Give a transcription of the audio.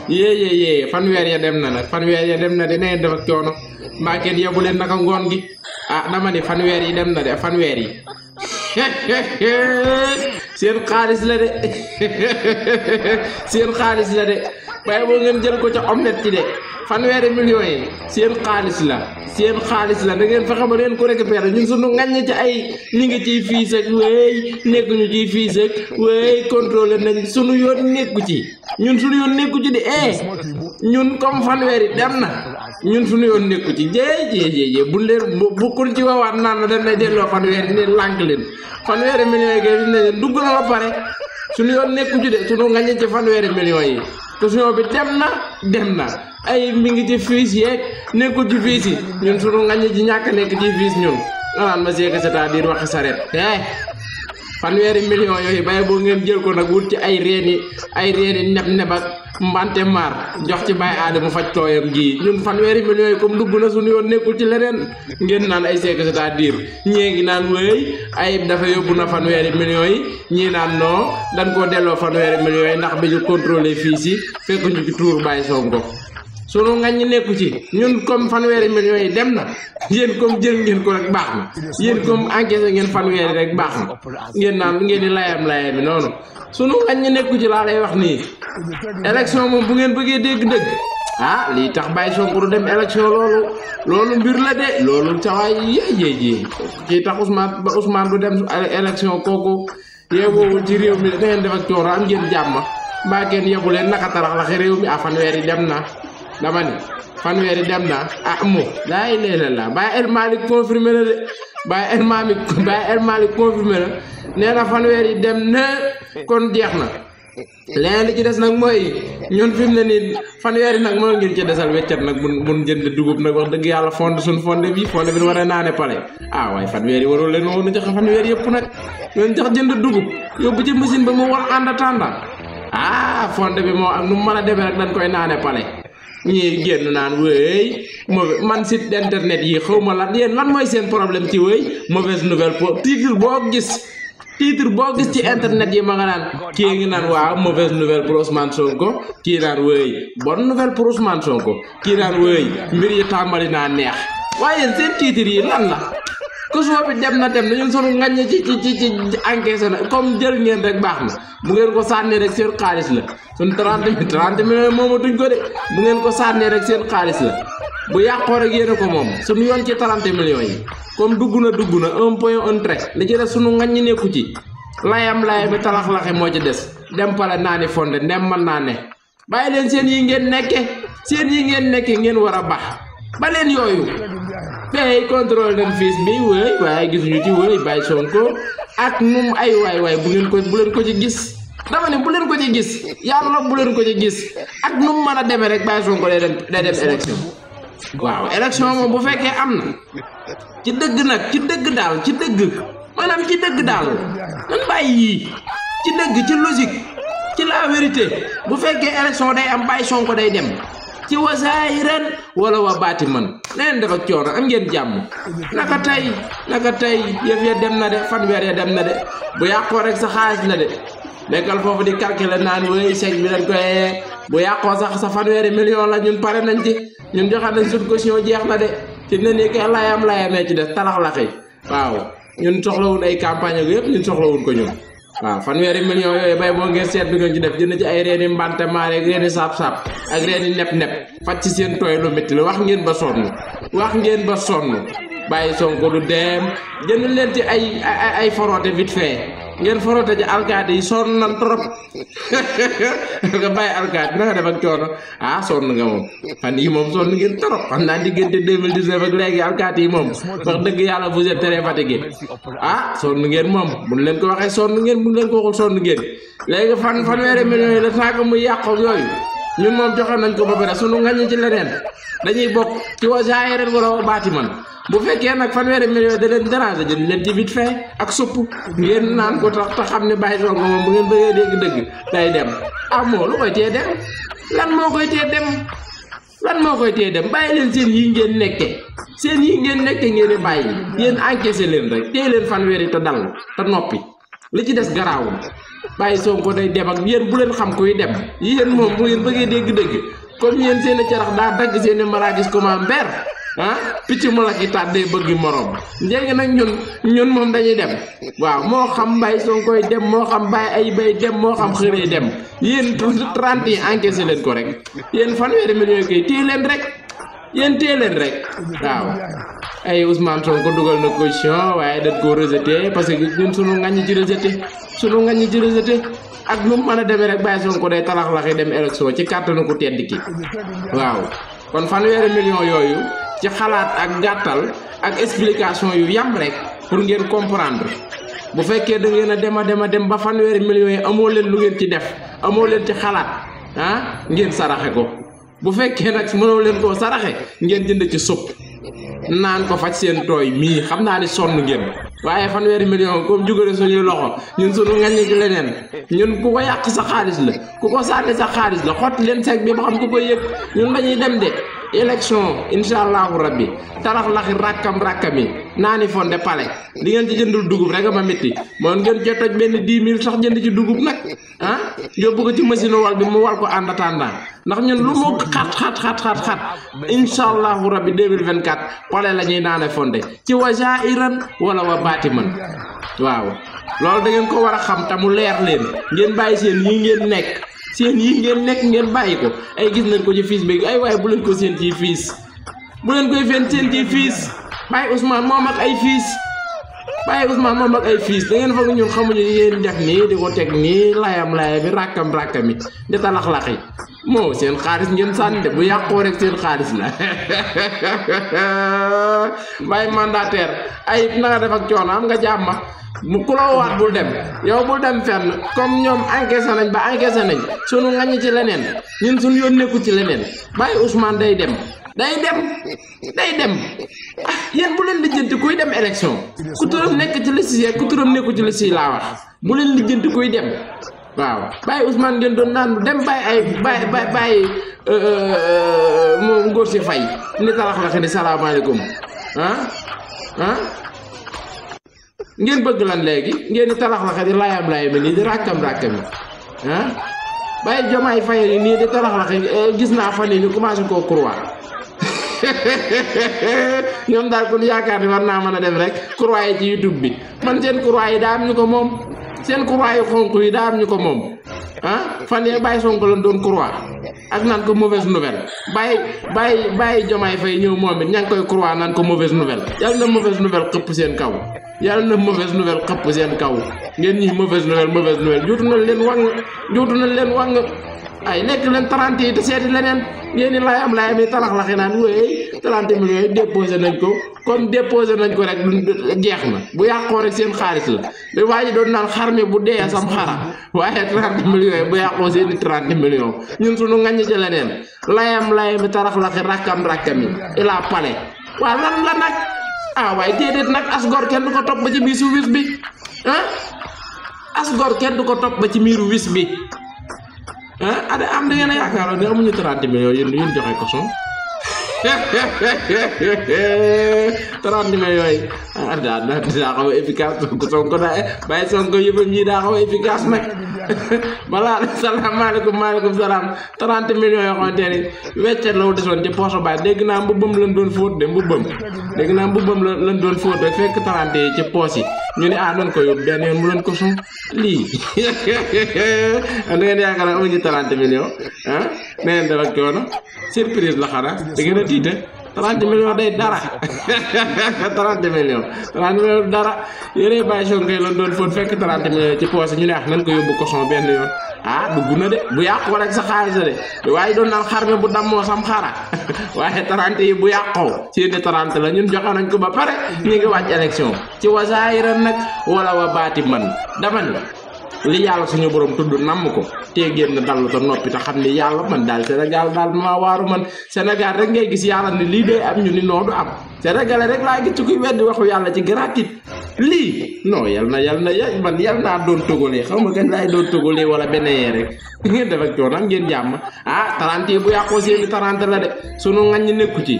ye fanweer ya dem na nag fanweer ya dem na de nee def ak coono mbaa kenn yebu leen naka ngoon gi ah dama ne fanweer yi dem na de fanweer yi seen xaalis la de seen xaalis la de waaye boo ngeen jël ko ca omelette ci de fanweeri millions yi seen xaalis la da ngeen fexe ba leen ko récupérer ñun suñu ngañ ci ay ñi ngi ciy fiis ak wéy nekkuñu ciy fiis ak wéy contrôlé nañ suñu yoon nekku ci ñun suñu yoon nekku ci de ñun comme fanweeri dem na ñun suñu yoon nekku ci jéej bu leen bu kun ci wawaat naan la dañ lay delloo fanweeri ne lànk leen fanweeri millions yi kay fi ne leen dugg na ba pare suñu yoon nekku ci de suñu ngañ ci fanweeri millions yi question bi dem na ay mi ngi ci fiis yeeg nekkul ci fiis yi ñun sunu ngañ ci ñàkk nekk ci fiis ñun nga naan ma seeka c'est-à-dire waxi saret fanweeri millions yooyu baye boo ngeen jël ko nag wut ci ay reeni neb ak mbante maar jox ci Baye Adama faj tooyam gi ñun fanweeri millions yi comme dugg na suñu yoon nekkul ci leneen ngeen naan ay seeka c'est-à-dire ñee ngi naan wéy ayib dafa yóbbu na fanweeri millions yi ñii naan non dañ koo delloo fanweeri millions yi ndax bi ñu contrôlé fii si fekk ñu ci tuur Baye Sonko sunu ngañ nekku ci ñun comme fanweeri millions yi dem na yéen comme jël ngeen ko rek baax na yéen comme encaissé ngeen fanweeri rek baax na ngeen naan ngeen di layam bi noonu sunu ngañ nekku ci laa lay wax nii élection moom bu ngeen bëggee dégg dëgg lii tax Baye Sonko du dem élection loolu mbir la de loolu cawaay yéey kii tax Ousmane du dem élection kooku yeewoowul ci réew mi da ngeen def ak coono am ngeen jàmm mbaa kenn yebu leen naka tarax la réew mi fanweeri dem na dama ni fanweeri dem na mo laay la Baye El Malick confirmé na de Baye El Malick confirmé na nee na fanweeri dem na kon jeex na leneen li ci des nag mooy ñun fi mu ne nii fanweeri nag moo ngeen ci desal weccat nag mun jënd dugub nag wax dëgg yàlla suñ fonde bi war a naane pale waaye fanweeri warul leen woon a joxe fanweeri yëpp nag ñoon jox jënd dugub yóbbu ci machine ba mu war en attendant fonde bi moo ak nu mu mën a demee rek dañ koy naane pale ñii génn naan wéy man site internet yi xawma lan yéen lan mooy seen problème ci wéy mauvaise nouvelle pour titre boo gis ci internet yi ma nga naan kii ngi naan waaw mauvaise nouvelle pour Ousmane Sonko kii naan wéy bonne nouvelle pour Ousmane Sonko kii naan wéy mbir yi tàmbali naa neex waaye yéen seen titre yi lan la question bi dem na ñun sunu ngañ ci encaissé na comme jël ngeen rek baax na bu ngeen ko sànnee rek seen xaalis la sun 30 millions moomatuñ ko de bu ngeen ko sànnee rek seen xaalis la bu yàqoo rek yéen ko moom suñu yoon ci 30 millions yi comme dugg na un point un trait li ci des sunu ngañ nekku ci layam bi talax-laxe moo ci des dem pale naa ni fonde ndem mën naa ne bàyyi leen seen yi ngeen nekke ngeen war a baax ba leen yooyu day contrôle nañ fiis bi wéy waaye gisuñu ci wéy Baye Sonko ak num ay waay bu leen ko ci gis dama ne bu leen ko ci gis yàlla bu leen ko ci gis ak num mën a demee rek Baye Sonko day dem élection waaw élection moom bu fekkee am na ci dëgg daal nan bàyyi yii ci dëgg ci logique ci la vérité bu fekkee élection day am Baye Sonko day dem ci wasaayiran wala wa baati man leen def ak coono am ngeen jàmm naka tey yëf ya dem na de fanweer ya dem na de bu yàqoo rek sa xaalis la de nekkal foofu di calculer naan wéy sec bi dañ koy bu yàqoo sax sa fanweeri million la ñun pare nañ ci ñun joxe nañ suñ caution jeex na de fi mu ne nii kay layamee ci def talax-laxi waaw ñun soxlawul ay campagne ak yëpp ñun soxlawul ko ñun waaw fanweeri millions yooyu bay boo ngeen seet bi ngeen ci def jënd ci ay reeni mbante maare ak reeni saab-saab ak reeni nepp faj ci seen tooy lu métti la wax ngeen ba sonn Baye Sonko du dem jënd leen ci ay forote vite fait ngeen forote ci alkaati yi sonn nan trop nga bàyyi alkaati nanga def ak coono sonn nga moom fan yi moom sonn ngeen trop xam naa diggante 2019 ak léegi alkaati yi moom wax dëgg yàlla vous êtes très fatigué sonn ngeen moom buñ leen ko waxee sonn ngeen buñ leen ko waxul sonn ngeen léegi fanweeri millions yi la tàgg muy yàqu yooyu ñun moom joxe nañ ko ba pare sunu ngañ ci leneen dañuy bokk ci wasaayiran wala baati man bu fekkee nag fanweeri millions da leen déranger jënd leen ci vite fait ak supp ngeen naan ko tax te xam ne Baye Sonko moom bu ngeen bëggee dégg dëgg day dem moo lu koy tee dem lan moo koy tee dem bàyyi leen seen yi ngeen nekke ngeen di bàyyi yéen encaissé leen rek tee leen fanweeri te dal te noppi li ci des garaawul Baye Sonko day dem ak yéen bu leen xam kuy dem yéen moom bu ngeen bëggee dégg-dégg comme yéen seen i carax daa dagg seen i maraakis comment mber picc mu la ki tàddee bëgg morom léegi nag ñun moom dañuy dem waaw moo xam Baye Sonkoy dem moo xam Baye ay bay dem moo xam xëree dem yéen 30 yi encaissé leen ko rek yéen fanweeri millions koy téye leen rek yéen téye leen rek waaw ay Ousmane Sonko dugal na caution waaye dañ koo rejeté parce que ñun sunu ngañ ci rejeté ak nu mu mën a demee rek Baye Sonko day talax-laxi dem élection ci kàttanu ku tedd ki waaw kon fanweeri millions yooyu ci xalaat ak gàttal ak explication yu yam rek pour ngeen comprendre bu fekkee da ngeen a dem ba fanweeri millions yi amoo leen lu ngeen ci def amoo leen ci xalaat ngeen saraxe ko bu fekkee nag mënoo leen koo saraxe ngeen jënd ci supp naan ko faj seen tooy mii xam naa ni sonn ngeen waaye fanweeri million comme jugale suñuy loxo ñun suñu ngaññi ci leneen ñun ku ko yàq sa xaalis la ku ko sànni sa xaalis la xotti leen sec bi ba xam ku koy yëg ñun dañuy dem de élection incha allahu rabbi tarax laxi rakkam yi naani fonde pale di ngeen ci jëndul dugub rek ma métti moom ngeen ci toj benn 10 000 sax jënd ci dugub nag yóbbu ko ci machine wal bi mu wal ko en attendant ndax ñun lu mu xat incha allahu rabbi 2024 pale la ñuy naane fonde ci wa jairan wala wa baatiman waaw loolu da ngeen ko war a xam te mu leer leen ngeen bàyyi seen yi ngeen nekk ngeen bàyyi ko ay gis nañ ko ci fiis bi ay waaye bu leen ko seen ci fiis bu leen koy fen seen ci fiis Baye Ousmane moom ak ay fiis da ngeen foog ñun xamuñu yéen def nii di ko teg nii layam bi rakkam yi di talax-laxi moo seen xaalis ngeen sànni bu yàqoo rek seen xaalis la Baye mandataire ay nanga def ak coono am nga jàmma mu ku la waat bul dem yow bul dem fenn comme ñoom encaissé nañ sunu ngañ ci leneen ñun suñu yoon nekku ci leneen Baye Ousmane day dem yéen bu leen lijjanti kuy dem élection ku turam nekk ci liste ku turam nekku ci liste laa wax bu leen lijjanti kuy dem waaw Baye Ousmane ngeen doon naan dem bàyyi moom ngóor si fay ni talax la ni salaamaaleykum ngeen bëgg lan léegi ngeen di talax la di layam nii di rakkam yi Baye Diomaye Faye nii di talax la gis naa fan yi ñu commencé koo croix ñoom daal kon yaakaar ni war naa mën a dem rek croix yi ci YouTube bi man seen croix yi daa am ñu ko moom seen croix yu xonk yi daa am ñu ko moom fan yee Baye Sonko lañ doon croix ak naan ko mauvaise nouvelle Baye Diomaye Faye ñëw moom it ña ngi koy croix naan ko mauvaise nouvelle yàlla na mauvaise nouvelle xëpp seen kaw ngeen ñi mauvaise nouvelle juutu nañ leen wàng ay nekk leen 30 yi te seeti leneen ngeen ni layam yi talax-laxi naan wéy 30 millions yi déposé nañ ko comme déposé nañ ko rek jeex na bu yàqoo rek seen xaalis la da waa ji doon naan xar mi bu dee sam xara waaye 30 millions yi bu yàqoo seeni 30 millions ñun suñu ngañ ci leneen layam yi talax-laxi rakkam yi ila pale waaw lan la nag waaye déedéet nag asgor kenn du ko topp ba ci biisu wis bi asgor kenn du ko topp ba ci miiru wis bi am da ngeen a yaakaaroon ne amuñu 30 millions yéen joxe ko son 30 millions yi daa xaw a efficace Sonko Baye Sonko yëppam ñii daa xaw a efficace nag balaa salaamaaleykum maaleykum salaam 30 millions yoo xamante ne weccet la wu desoon ci poche Baye dégg naa mbubbam lañ doon fóot de mbubbam lañ doon fóot rek fekk 30 yi ci poche yi ñu ne doon ko yóbbu benn yoon mu doon ko son lii da ngeen yaakaar ne amuñu 30 millions na ngeen def ak coono surprise la xanaa da ngeen a tiite 30 millions day dara 30 millions dara yére Baye Sonko lañ doon fóot fekk 30 millions ci poche ñu ne nañ ko yóbbu ko son benn yoon dugg na de bu yàqoo rek sa xaalis de waaye doon naan xar mi bu dammoo sam xara waaye 30 yi bu yàqoo seeni 30 la ñun joxe nañ ko ba pare ñu ngi wàcc élection ci wasaayiran nag wala wa baati man dama ne li yàlla suñu borom tudd namm ko te génn dallu te noppi te xam ni yàlla man daal Sénégal daal ma waaru man Sénégal rek ngay gis yàlla ni lii dee am ñu ni noo du am Sénégalais rek laa gis ci kuy weddi waxu yàlla ci gratuit lii non yal naa doon togolee xaw ma kañ laay doon togolee wala benn rek ngeen def ak coono ngeen jàmm 30 yi bu yàqoo seeni 30 la de sunu ngañ nekku ci